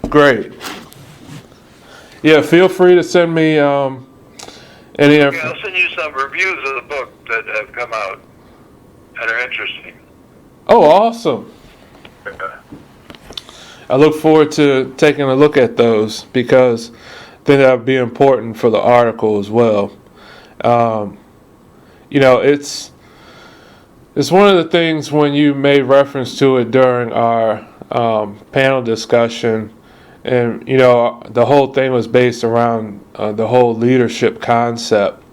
Great. Yeah, feel free to send me any. Okay, I'll send you some reviews of the book that have come out that are interesting. Oh, awesome. I look forward to taking a look at those because I think that would be important for the article as well. It's one of the things when you made reference to it during our panel discussion, and the whole thing was based around the whole leadership concept.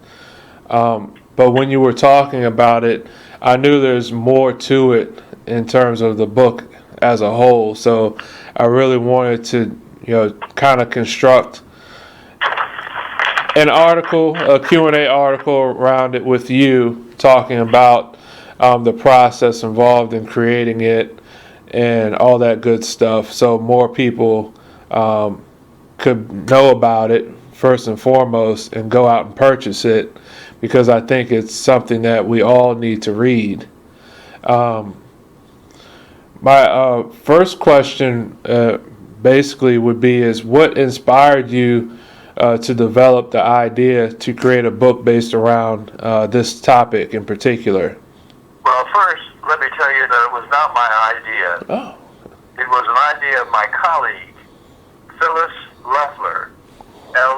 But when you were talking about it, I knew there's more to it in terms of the book as a whole. So I really wanted to, kind of construct an article, a Q&A article around it with you, talking about the process involved in creating it and all that good stuff, so more people could know about it first and foremost and go out and purchase it, because I think it's something that we all need to read. My first question basically would be is what inspired you to develop the idea to create a book based around this topic in particular? Well, first, let me tell you that it was not my idea. Oh. It was an idea of my colleague, Phyllis Leffler, Leffler.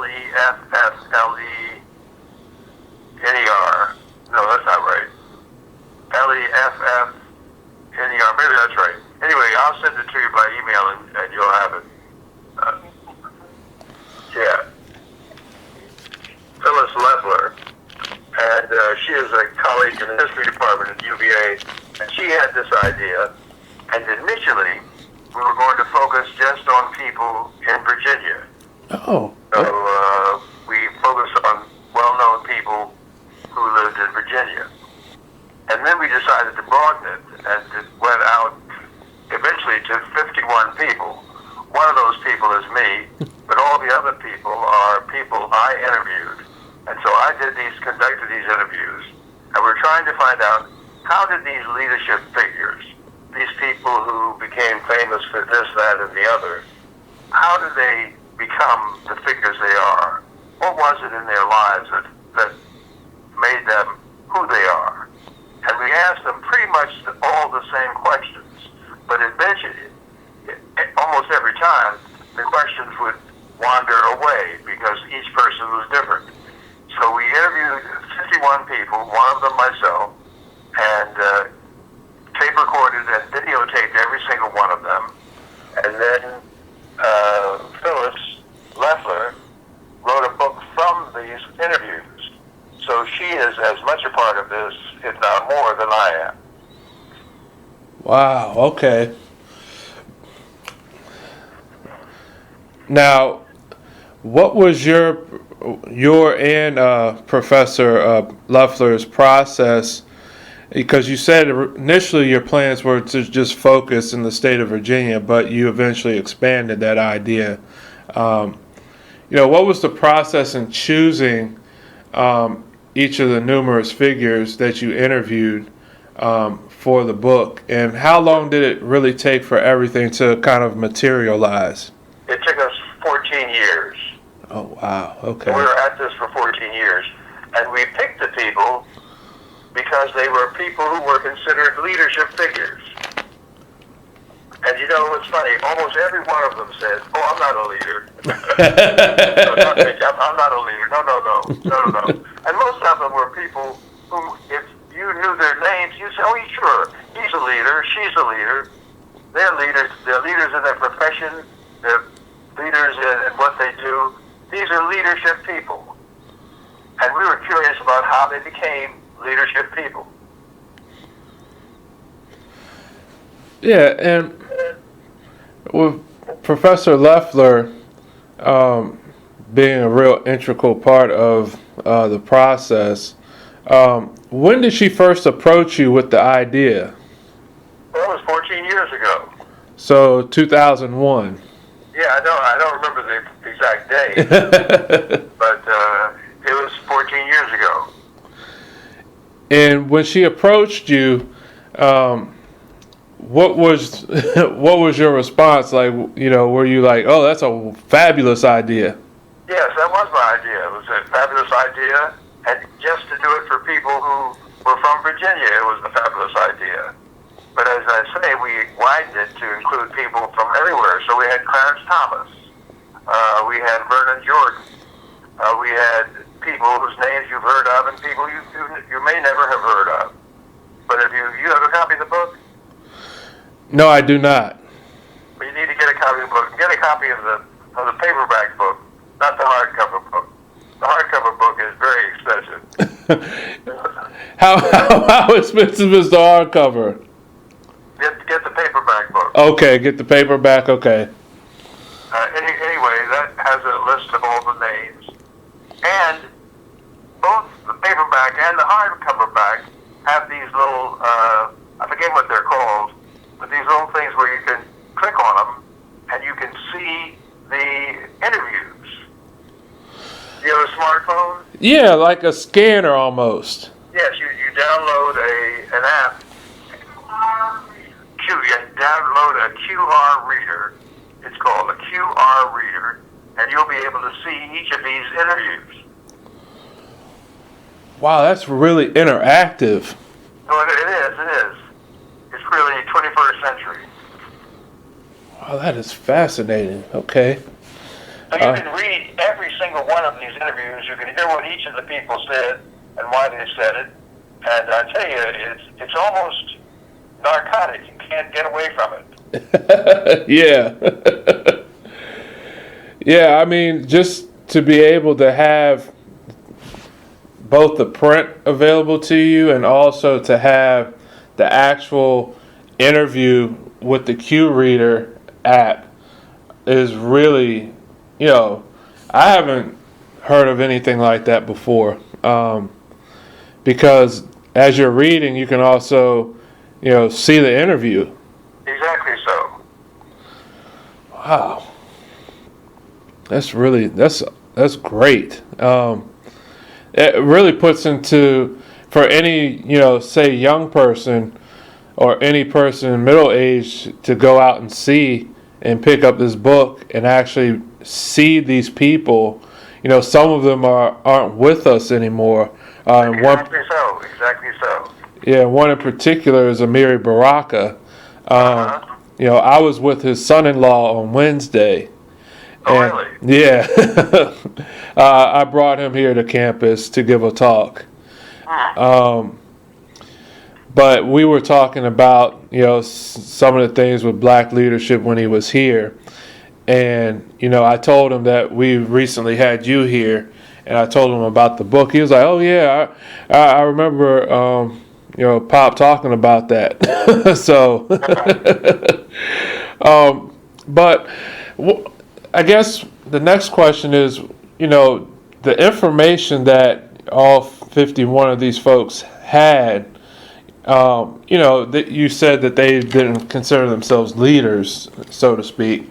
No, that's not right. Leffner. Maybe that's right. Anyway, I'll send it to you by email and you'll have it. Yeah. Phyllis Leffler. And she is a colleague in the history department at UVA. And she had this idea. And initially, we were going to focus just on people in Virginia. Oh. So we focused on well-known people who lived in Virginia. And then we decided to broaden it, and it went out eventually to 51 people. One of those people is me, but all the other people are people I interviewed. And so I conducted these interviews, and we're trying to find out how did these leadership figures, these people who became famous for this, that, and the other, how did they become the figures they are? What was it in their lives that made them who they are? And we asked them pretty much all the same questions, but eventually, almost every time, the questions would wander away because each person was different. So we interviewed 51 people, one of them myself, and tape recorded and videotaped every single one of them. And then Phyllis Leffler wrote a book from these interviews. So she is as much a part of this, if not more, than I am. Wow, okay. Now, what was your and Professor Leffler's process? Because you said initially your plans were to just focus in the state of Virginia, but you eventually expanded that idea. What was the process in choosing each of the numerous figures that you interviewed for the book, and how long did it really take for everything to kind of materialize? It took us 14 years. Oh, wow. Okay. We were at this for 14 years, and we picked the people because they were people who were considered leadership figures. And it's funny, almost every one of them said, "Oh, I'm not a leader." I'm not a leader. No. And most of them were people who, if you knew their names, you'd say, "Oh, sure, he's a leader, she's a leader." They're leaders. They're leaders in their profession. They're leaders in what they do. These are leadership people. And we were curious about how they became leadership people. Yeah, and with Professor Leffler being a real integral part of the process, when did she first approach you with the idea? Well, it was 14 years ago. So 2001. Yeah, I don't remember the exact date, but it was 14 years ago. 14 years ago. And when she approached you, what was the process? Because you said initially your plans were to just focus in the state of Virginia, but you eventually expanded that idea. Well, it was 14 years ago. Oh, wow. Okay. Yeah, I don't remember the exact date, but it was 14 years ago. And when she approached you, what was what was your response? Like, were you like, oh, that's a fabulous idea? Yes, that was my idea. It was a fabulous idea, and just to do it for people who were from Virginia, it was a fabulous idea. But as I say, we widened it to include people from everywhere. So we had Clarence Thomas, we had Vernon Jordan, we had people whose names you've heard of, and people you may never have heard of. But if you have a copy of the book? No, I do not. Well, you need to get a copy of the book. Get a copy of the paperback book, not the hardcover book. The hardcover book is very expensive. How expensive is the hardcover? Get the paperback book. Okay, get the paperback. Okay. Anyway, that has a list of all the names, and both the paperback and the hardcover back have these little I forget what they're called, but these little things where you can click on them and you can see the interviews. You have a smartphone? Yeah, like a scanner almost. Yes, you download an app. You download a QR reader. It's called a QR reader, and you'll be able to see each of these interviews. Wow, that's really interactive. Oh, it is. It's really 21st century. Wow, that is fascinating. Okay. So you can read every single one of these interviews. You can hear what each of the people said and why they said it. And I tell you, it's almost narcotic. You can't get away from it. Yeah. Yeah, I mean, just to be able to have both the print available to you and also to have the actual interview with the Q Reader app is really, I haven't heard of anything like that before. Because as you're reading, you can also, see the interview. Exactly so. Wow. That's great. It really puts into, for any, say young person or any person middle age to go out and see and pick up this book and actually see these people. Some of them aren't with us anymore. Exactly so. Yeah, one in particular is Amiri Baraka. I was with his son-in-law on Wednesday. Oh, really? Yeah. I brought him here to campus to give a talk. But we were talking about, some of the things with black leadership when he was here. And, I told him that we recently had you here, and I told him about the book. He was like, oh, yeah, I remember, Pop talking about that. So, but I guess the next question is, the information that all 51 of these folks had, that you said that they didn't consider themselves leaders, so to speak.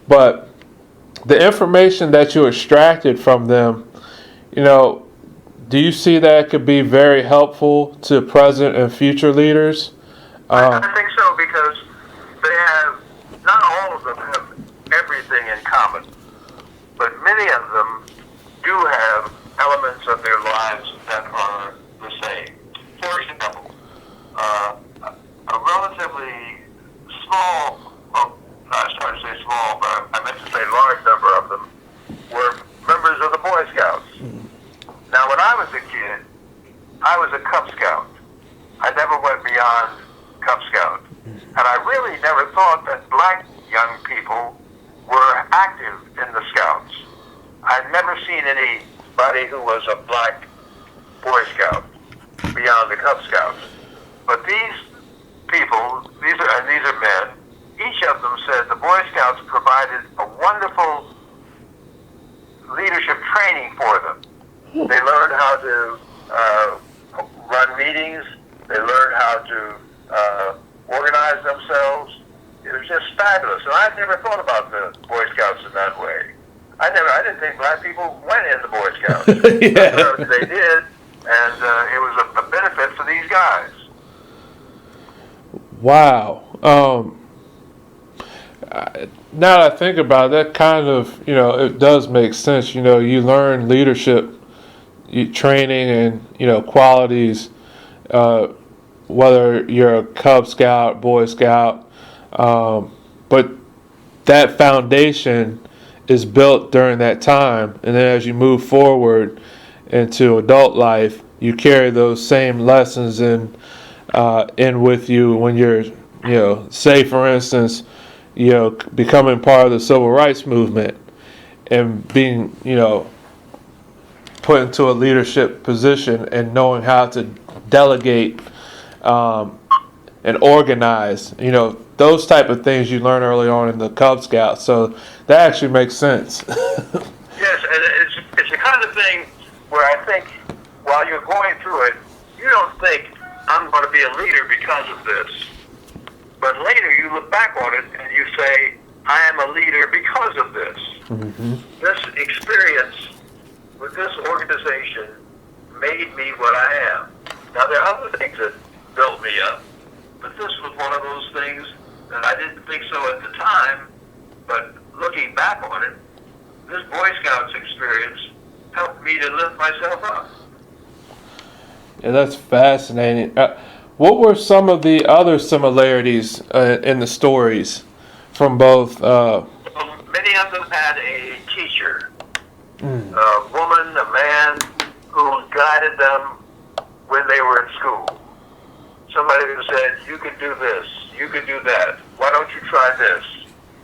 But the information that you extracted from them, do you see that could be very helpful to present and future leaders? I think so, because they have, not all of them have everything in common, but many of them do have elements of their lives that are the same. For example, a relatively small, I started to say small, but I meant to say large number of them were members of the Boy Scouts. Now, when I was a kid, I was a Cub Scout. I never went beyond Cub Scout. And I really never thought that black young people were active in the Scouts. I'd never seen anybody who was a black Boy Scout beyond the Cub Scouts. But these people, these are men, each of them said the Boy Scouts provided a wonderful leadership training for them. They learned how to run meetings. They learned how to organize themselves. It was just fabulous. And I never thought about the Boy Scouts in that way. I didn't think black people went in the Boy Scouts. Yeah. They did, and it was a benefit for these guys. Wow. Now that I think about it, that kind of, it does make sense. You learn leadership training and, qualities, whether you're a Cub Scout, Boy Scout, but that foundation is built during that time. And then as you move forward into adult life, you carry those same lessons in with you when you're, say for instance, becoming part of the civil rights movement and being, put into a leadership position and knowing how to delegate and organize, those type of things you learn early on in the Cub Scouts. So that actually makes sense. Yes, and it's the kind of thing where I think while you're going through it, you don't think, I'm going to be a leader because of this. But later you look back on it and you say, I am a leader because of this. Mm-hmm. This experience with this organization made me what I am. Now there are other things that built me up, but this was one of those things that I didn't think so at the time, but looking back on it, this Boy Scouts experience helped me to lift myself up. Yeah, that's fascinating. What were some of the other similarities in the stories from both? Many of them had a teacher, a woman, a man, who guided them when they were in school. Somebody who said, you can do this, you can do that. Why don't you try this?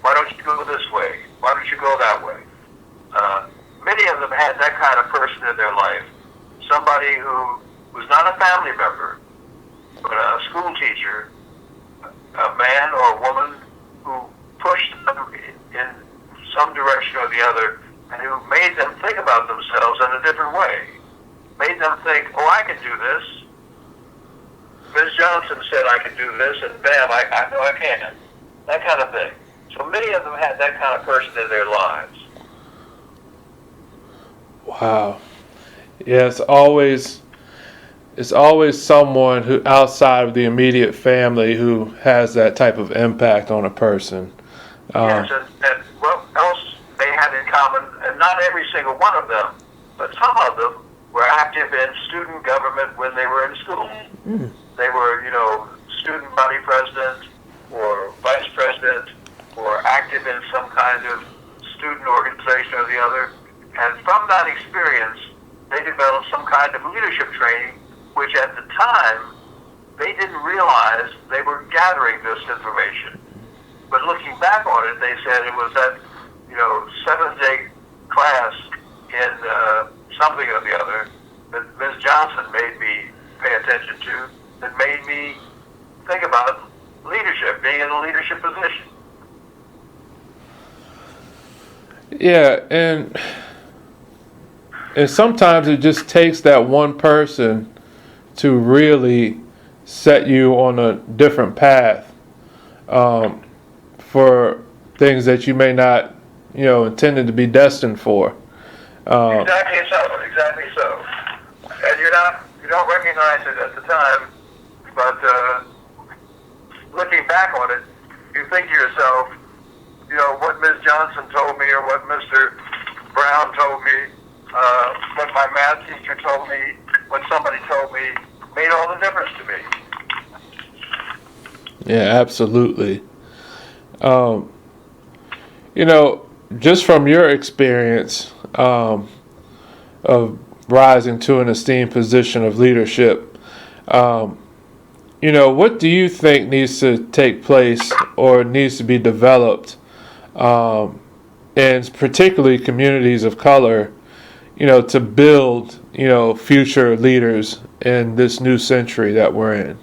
Why don't you go this way? Why don't you go that way? Many of them had that kind of person in their life. Somebody who was not a family member, but a school teacher, a man or a woman who pushed them in some direction or the other, and who made them think about themselves in a different way. Made them think, oh, I can do this. Ms. Johnson said I can do this, and bam, I know I can. That kind of thing. So many of them had that kind of person in their lives. Wow. Yeah, it's always someone who outside of the immediate family who has that type of impact on a person. Yes, and what else they had in common, and not every single one of them, but some of them were active in student government when they were in school. Mm. They were, student body president or vice president or active in some kind of student organization or the other. And from that experience, they developed some kind of leadership training, which at the time, they didn't realize they were gathering this information. But looking back on it, they said it was that, 7th-day class in something or the other that Ms. Johnson made me pay attention to, that made me think about leadership, being in a leadership position. Yeah, and sometimes it just takes that one person to really set you on a different path for things that you may not, intended to be destined for. Exactly so. And you don't recognize it at the time, but looking back on it, you think to yourself, what Ms. Johnson told me or what Mr. Brown told me, what my math teacher told me, what somebody told me, made all the difference to me. Yeah, absolutely. Just from your experience of rising to an esteemed position of leadership, what do you think needs to take place or needs to be developed in particularly communities of color, to build, future leaders in this new century that we're in?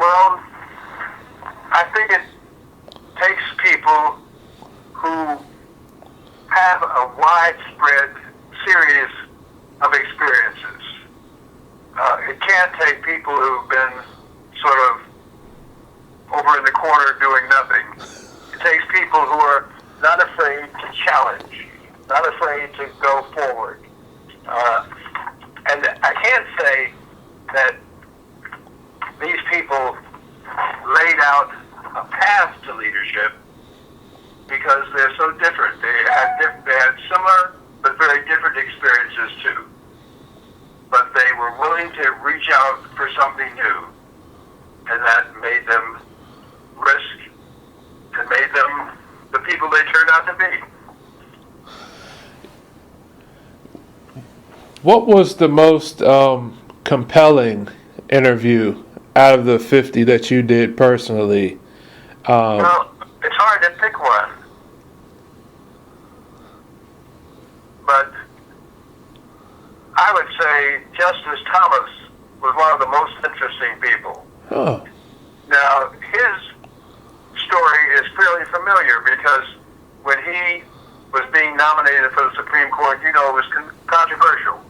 Well, I think it takes people who have a widespread series of experiences. It can't take people who've been sort of over in the corner doing nothing. It takes people who are not afraid to challenge, not afraid to go forward. And I can't say that these people laid out a path to leadership because they're so different. They had similar but very different experiences too. But they were willing to reach out for something new, and that made them risk and made them the people they turned out to be. What was the most compelling interview out of the 50 that you did personally? Well, it's hard to pick one, but I would say Justice Thomas was one of the most interesting people. Oh. Now, his story is fairly familiar because when he was being nominated for the Supreme Court, it was controversial.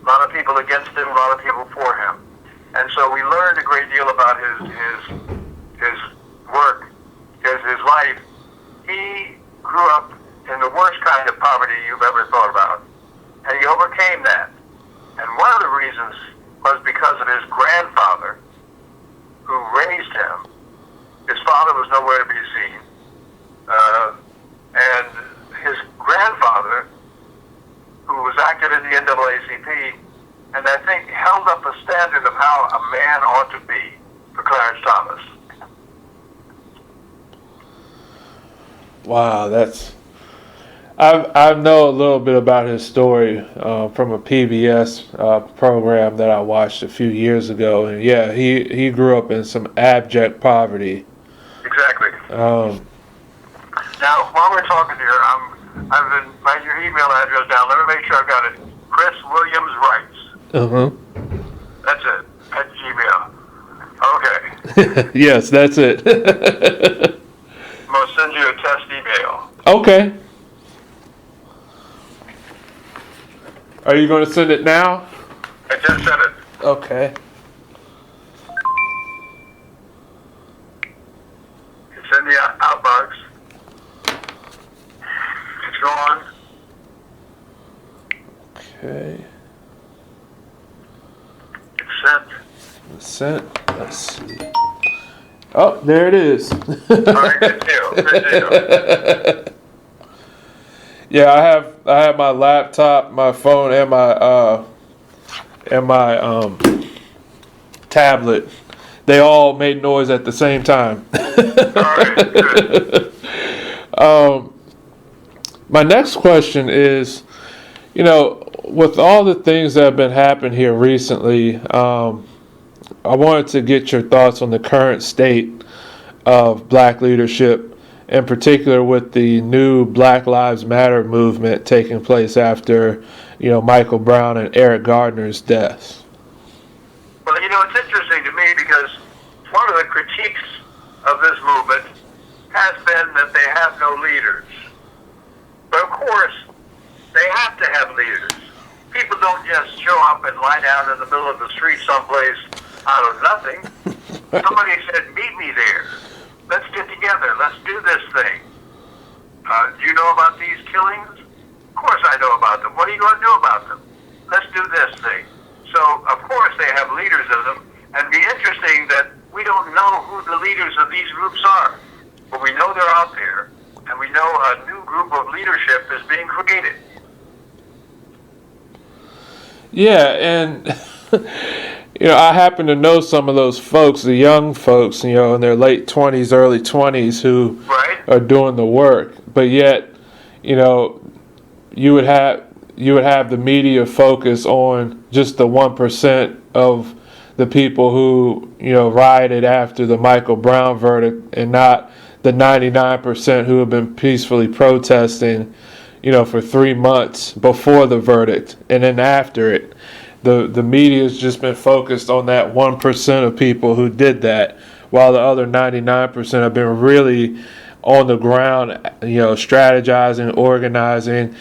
A lot of people against him, a lot of people for him. And so we learned a great deal about his work, his life. He grew up in the worst kind of poverty you've ever thought about. And he overcame that. And one of the reasons was because of his grandfather, who raised him. His father was nowhere to be seen. And his grandfather, who was active in the NAACP, and I think held up a standard of how a man ought to be for Clarence Thomas. Wow, that's... I know a little bit about his story from a PBS program that I watched a few years ago, and yeah, he grew up in some abject poverty. Exactly. Now, while we're talking here, I've been writing your email address down. Let me make sure I've got it. Chris Williams Writes. That's it. At Gmail. Okay. Yes, that's it. I'm gonna send you a test email. Okay. Are you going to send it now? I just sent it. Okay. It's in the outbox. It's gone. Okay. It's sent. It's sent. Let's see. Oh, there it is. All right, good deal. Good deal. Yeah, I have my laptop, my phone, and my tablet. They all made noise at the same time. All right, good. My next question is, with all the things that have been happening here recently, I wanted to get your thoughts on the current state of black leadership, in particular with the new Black Lives Matter movement taking place after, Michael Brown and Eric Gardner's deaths. Well, it's interesting to me because one of the critiques of this movement has been that they have no leaders. But of course, they have to have leaders. People don't just show up and lie down in the middle of the street someplace out of nothing. Somebody said, meet me there. Let's get together. Let's do this thing. Do you know about these killings? Of course I know about them. What are you going to do about them? Let's do this thing. So, of course, they have leaders of them. And it'd be interesting that we don't know who the leaders of these groups are. But we know they're out there. And we know a new group of leadership is being created. Yeah, and I happen to know some of those folks, the young folks, in their late 20s, early 20s, who are doing the work. But yet, you would have the media focus on just the 1% of the people who rioted after the Michael Brown verdict, and not the 99% who have been peacefully protesting, for 3 months before the verdict and then after it. The media has just been focused on that 1% of people who did that, while the other 99% have been really on the ground, strategizing, organizing.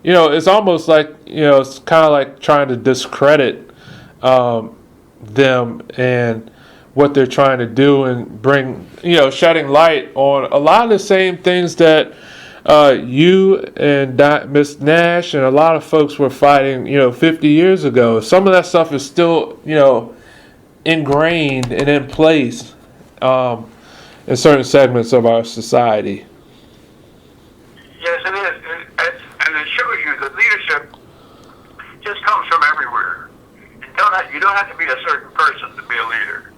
It's almost like, it's kind of like trying to discredit them and what they're trying to do, and bring, shedding light on a lot of the same things that you and Miss Nash and a lot of folks were fighting, 50 years ago. Some of that stuff is still, ingrained and in place in certain segments of our society. Yes, it is. And it shows you that leadership just comes from everywhere. You don't have to be a certain person to be a leader.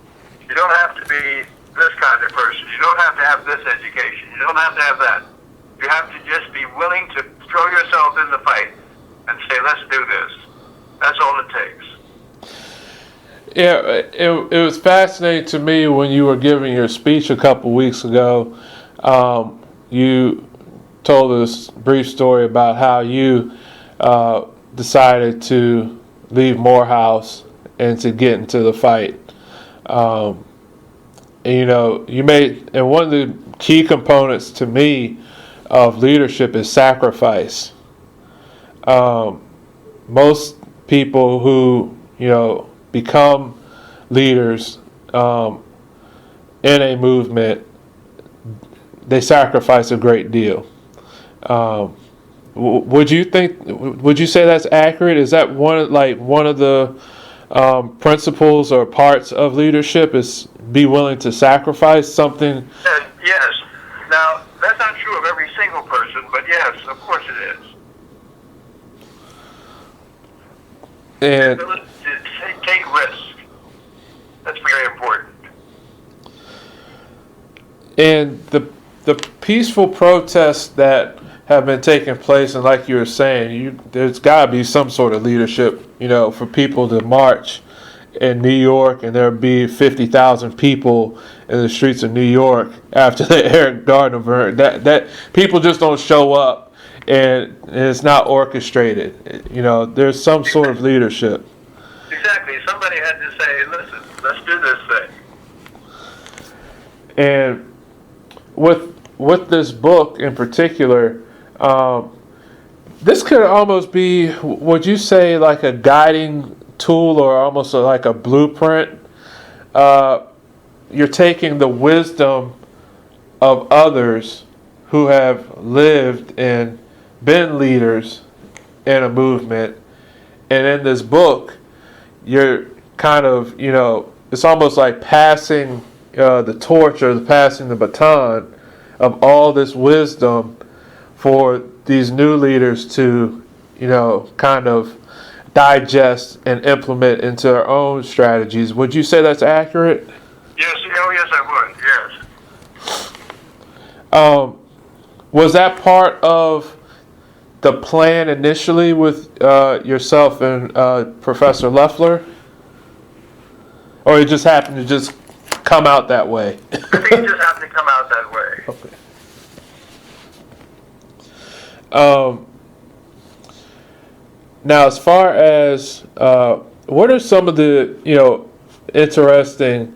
You don't have to be this kind of person. You don't have to have this education. You don't have to have that. You have to just be willing to throw yourself in the fight and say, let's do this. That's all it takes. Yeah, it was fascinating to me when you were giving your speech a couple weeks ago. You told this brief story about how you decided to leave Morehouse and to get into the fight. And, you made, and one of the key components to me of leadership is sacrifice. Most people who, become leaders in a movement, they sacrifice a great deal. Would you say that's accurate? Is that one of the principles or parts of leadership, is be willing to sacrifice something? Yes. Now, that's not true of every single person, but yes, of course it is. And To take risk. That's very important. And the peaceful protests that have been taking place, and like you were saying, there's got to be some sort of leadership, for people to march in New York, and there'll be 50,000 people in the streets of New York after the Eric Gardner burn. That people just don't show up, and it's not orchestrated. There's some sort of leadership. Exactly. Somebody had to say, listen, let's do this thing. And with this book in particular, this could almost be, would you say, like a guiding tool or almost like a blueprint? You're taking the wisdom of others who have lived and been leaders in a movement, and in this book, you're kind of, it's almost like passing the torch or passing the baton of all this wisdom for these new leaders to, kind of digest and implement into their own strategies. Would you say that's accurate? Yes, yes, I would, yes. Was that part of the plan initially with yourself and Professor Loeffler? Or it just happened to just come out that way? I think it just happened to come out that way. Okay. Now, as far as what are some of the interesting,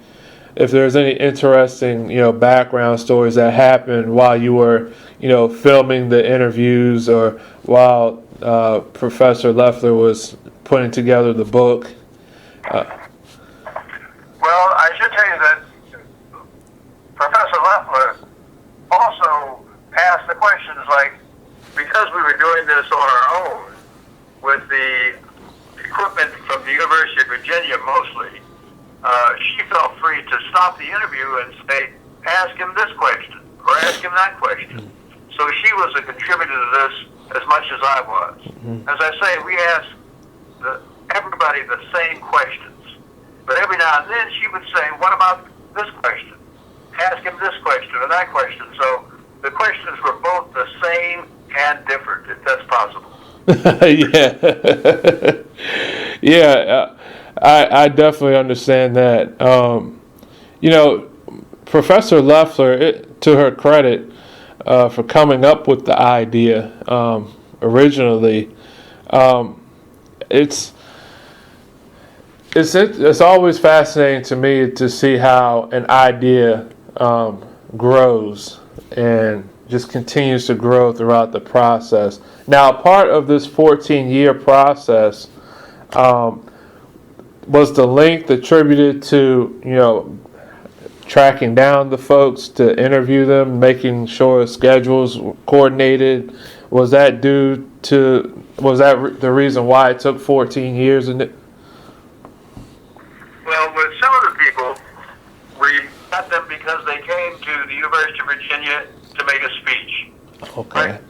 if there's any interesting background stories that happened while you were filming the interviews, or while Professor Loeffler was putting together the book? Well, I should tell you that Professor Loeffler also asked the questions like, because we were doing this on our own with the equipment from the University of Virginia mostly, she felt free to stop the interview and say, ask him this question or ask him that question. So she was a contributor to this as much as I was. As I say, we asked everybody the same questions. But every now and then she would say, what about this question? Ask him this question or that question. So the questions were both the same and different, if that's possible. Yeah. I definitely understand that. Professor Loeffler, to her credit, for coming up with the idea originally, it's always fascinating to me to see how an idea grows and just continues to grow throughout the process. Now, part of this 14-year process was the length attributed to, tracking down the folks to interview them, making sure schedules were coordinated. Was that the reason why it took 14 years? Well, Well, with some of the people, we met them because they came to the University of Virginia to make a speech. Okay. Right?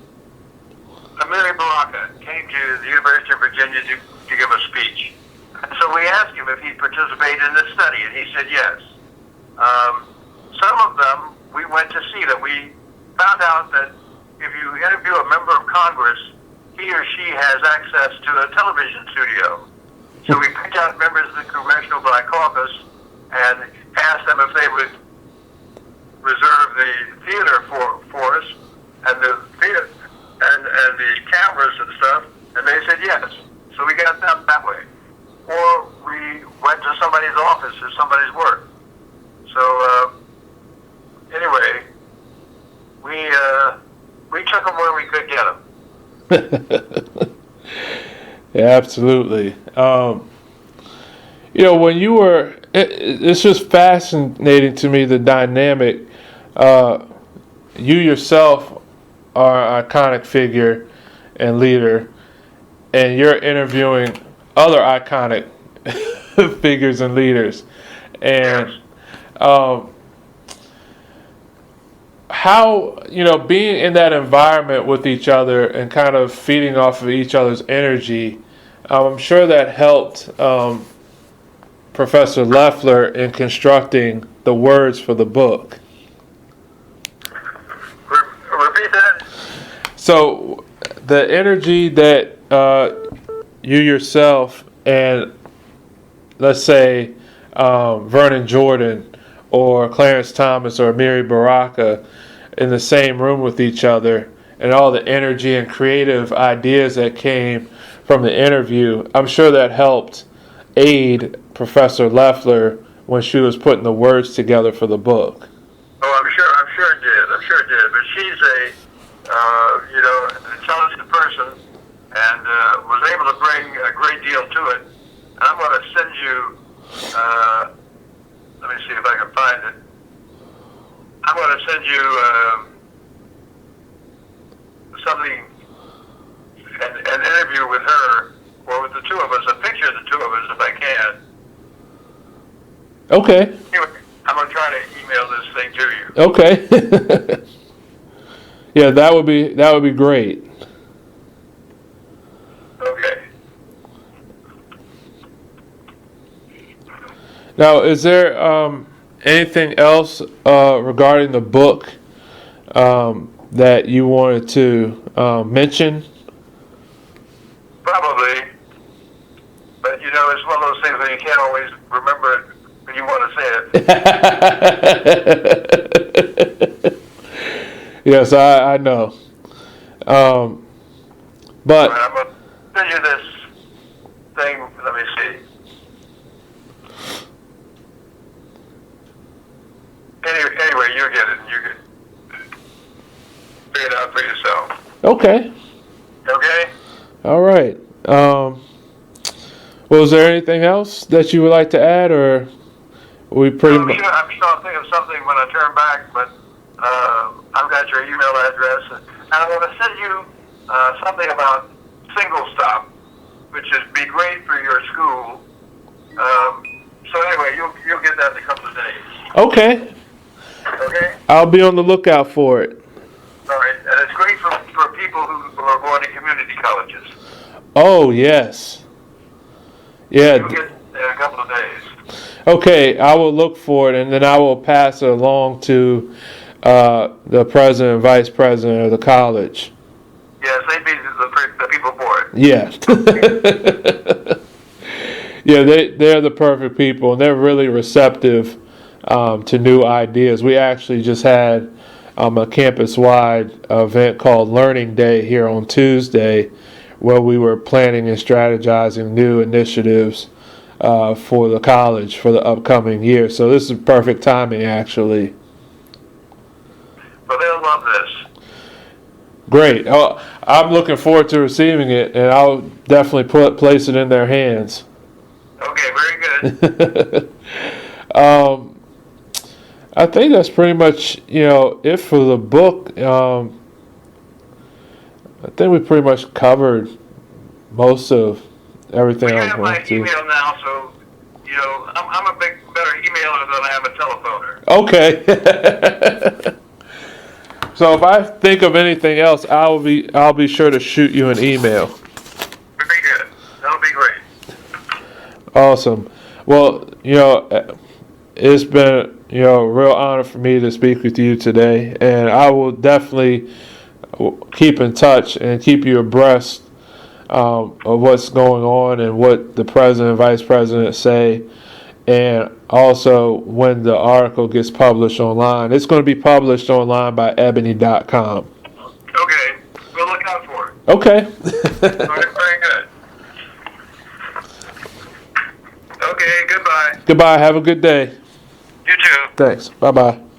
Amiri Baraka came to the University of Virginia to give a speech. And so we asked him if he participated in the study, and he said yes. Some of them, we went to see them. We found out that if you interview a member of Congress, he or she has access to a television studio. So we picked out members of the Congressional Black Caucus and asked them if they would reserve the theater for us and the theater and the cameras and stuff, and they said yes. So we got them that way. Or we went to somebody's office or somebody's work. So anyway, we took them where we could get them. Yeah, absolutely. When you were, it's just fascinating to me, the dynamic. You yourself are an iconic figure and leader, and you're interviewing other iconic figures and leaders. And how, being in that environment with each other and kind of feeding off of each other's energy, I'm sure that helped Professor Loeffler in constructing the words for the book. Repeat that? So the energy that you yourself and, let's say, Vernon Jordan or Clarence Thomas or Amiri Baraka in the same room with each other, and all the energy and creative ideas that came from the interview, I'm sure that helped aid Professor Loeffler when she was putting the words together for the book. Oh, I'm sure it did. But she's a intelligent person and was able to bring a great deal to it. And I'm going to send you. Let me see if I can find it. I'm going to send you something, an interview with her, or with the two of us, a picture of the two of us, if I can. Okay. Anyway, I'm going to try to email this thing to you. Okay. Yeah, that would be great. Okay. Now, is there anything else regarding the book that you wanted to mention? Probably. But, it's one of those things that you can't always remember it when you want to say it. Yes, I know. But I'm going to send you this thing. Let me see. Anyway, you get it. You can figure it out for yourself. okay. Okay? All right. Well, is there anything else that you would like to add, or we pretty much? I'm sure I'll think of something when I turn back, but I've got your email address, and I'm going to send you something about single stop, which would be great for your school. So anyway, you'll get that in a couple of days. Okay. Okay? I'll be on the lookout for it. All right. And it's great for people who are going to community colleges. Oh, yes. Yeah. You'll get it in a couple of days. Okay, I will look for it, and then I will pass it along to the president and vice president of the college. Yes, they'd be the people for it. Yeah. Yeah, they're the perfect people, and they're really receptive to new ideas. We actually just had a campus-wide event called Learning Day here on Tuesday, where we were planning and strategizing new initiatives for the college for the upcoming year. So this is perfect timing, actually. Well, they'll love this. Great. Oh, I'm looking forward to receiving it, and I'll definitely place it in their hands. Okay, very good. I think that's pretty much, it for the book. I think we pretty much covered most of everything You I have my wanted to. email now, so You know, I'm a better emailer than I am a telephoner. Okay. So if I think of anything else, I'll be sure to shoot you an email. Very good. That'll be great. Awesome. Well, it's been a real honor for me to speak with you today, and I will definitely keep in touch and keep you abreast of what's going on and what the president and vice president say, and also when the article gets published online. It's going to be published online by ebony.com. Okay. We'll look out for it. Okay. Very good. Okay, goodbye. Goodbye. Have a good day. You too. Thanks. Bye-bye.